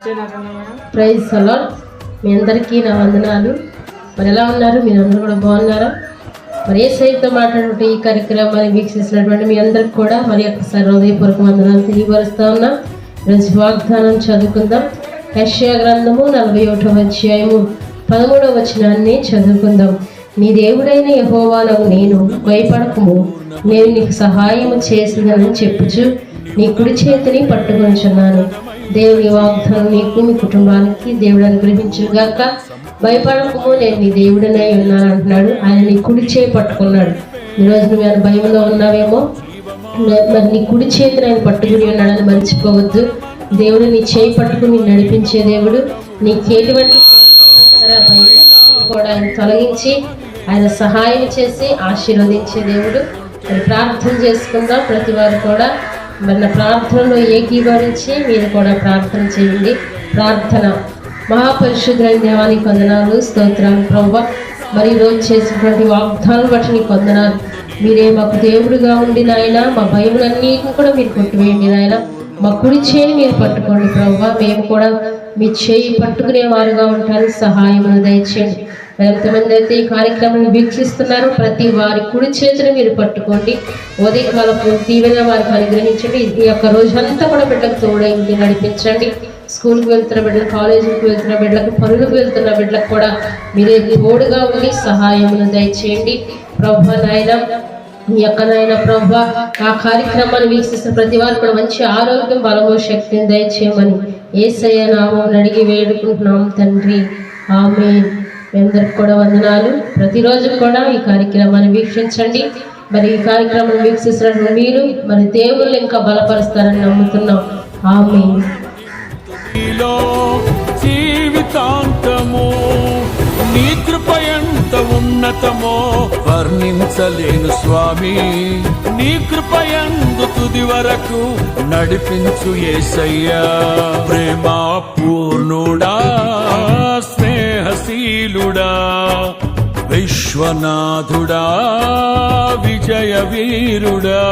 Praise the lord. మీ అందరికీ నా వందనాలు. మరి ఎలా ఉన్నారు? మీరందరూ కూడా బాగున్నారా? మరి యేసయ్యతో మాట్లాడే ఈ కార్యక్రమాన్ని వీక్షిస్తున్నటువంటి మీ అందరికి కూడా మరి ఒకసారి హృదయపూర్వక వందనాలు తెలియపరుస్తా ఉన్నా. ఈరోజు వాగ్దానం చదువుకుందాం. యెషయా గ్రంథము 41వ అధ్యాయము 13వ వచనాన్ని చదువుకుందాం. నీ దేవుడైన యెహోవానగు నేను, భయపడకుము, నేను నీకు సహాయము చేసినని చెప్పుచు నీ కుడి చేతిని పట్టుకొనిచున్నాను. దేవుని వాగ్దానం నీకు, మీ కుటుంబానికి దేవుడు అనుగ్రహించుగాక. భయపడకము, నేను నీ దేవుడనై ఉన్నాను అంటున్నాడు. ఆయన నీ కుడి చేయి పట్టుకున్నాడు. ఈరోజు నువ్వు ఆయన భయంలో ఉన్నావేమో, మరి నీ కుడి చేతిని ఆయన పట్టుకుని ఉన్నాడని మర్చిపోవద్దు. దేవుడు నీ చేయి పట్టుకుని నడిపించే దేవుడు. నీకు ఎటువంటి భయం కూడా ఆయన తొలగించి ఆయన సహాయం చేసి ఆశీర్వదించే దేవుడు. మరి ప్రార్థన చేసుకుందాం. ప్రతి వారు కూడా మరి నా ప్రార్థనలో ఏకీభవించి మీరు కూడా ప్రార్థన చేయండి. ప్రార్థన. మహాపరిశుద్ధులైన దేవానికి వందనాలు, స్తోత్రాలు ప్రభువా. మరి ఈరోజు చేసినటువంటి వాగ్దానాలు బట్టి నీకు వందనాలు. మీరే మాకు దేవుడుగా ఉండి నాయన, మా భయములన్నిటిని కూడా మీరు కొట్టివేయండి నాయన. మా కుడి చేయి మీరు పట్టుకోండి ప్రభువా. మేము కూడా మీ చేయి పట్టుకునే వారుగా ఉంటానికి సహాయమును దయచేయండి. ఎంతమంది అయితే ఈ కార్యక్రమాన్ని వీక్షిస్తున్నారు, ప్రతి వారి కుడి చేతిని మీరు పట్టుకోండి. ఉదయకాలపు దీవెన వారికి అనుగ్రహించండి. ఈ యొక్క రోజంతా కూడా బిడ్డకు తోడైంది నడిపించండి. స్కూల్కి వెళ్తున్న బిడ్డలు, కాలేజీకి వెళ్తున్న బిడ్డలకు, పనులకు వెళ్తున్న బిడ్డలకు కూడా మీరే తోడుగా ఉండి సహాయమును దయచేయండి ప్రభువా. నాయన మీ యొక్క నాయన ప్రభువా, ఆ కార్యక్రమాన్ని వీక్షిస్తున్న ప్రతి వారు కూడా మంచి ఆరోగ్యం, బలము, శక్తిని దయచేయమని యేసయ్య నామమున అడిగి వేడుకుంటున్నాం తండ్రి, ఆమేన్. మీ అందరికి కూడా వందనాలు. ప్రతిరోజు కూడా ఈ కార్యక్రమాన్ని వీక్షించండి. మరి ఈ కార్యక్రమాన్ని వీక్షిస్తున్న మీరు మరి దేవుళ్ళు ఇంకా బలపరుస్తారని నమ్ముతున్నాం. ఆమేన్. జీవితాంతము నీ కృప ఎంత ఉన్నతమో వర్ణించలేను స్వామి. నీ కృప యందు తుది వరకు నడిపించు యేసయ్యా. ప్రేమ పూర్ణుడా, స్నేహశీలుడా, విశ్వనాథుడా, విజయ వీరుడా.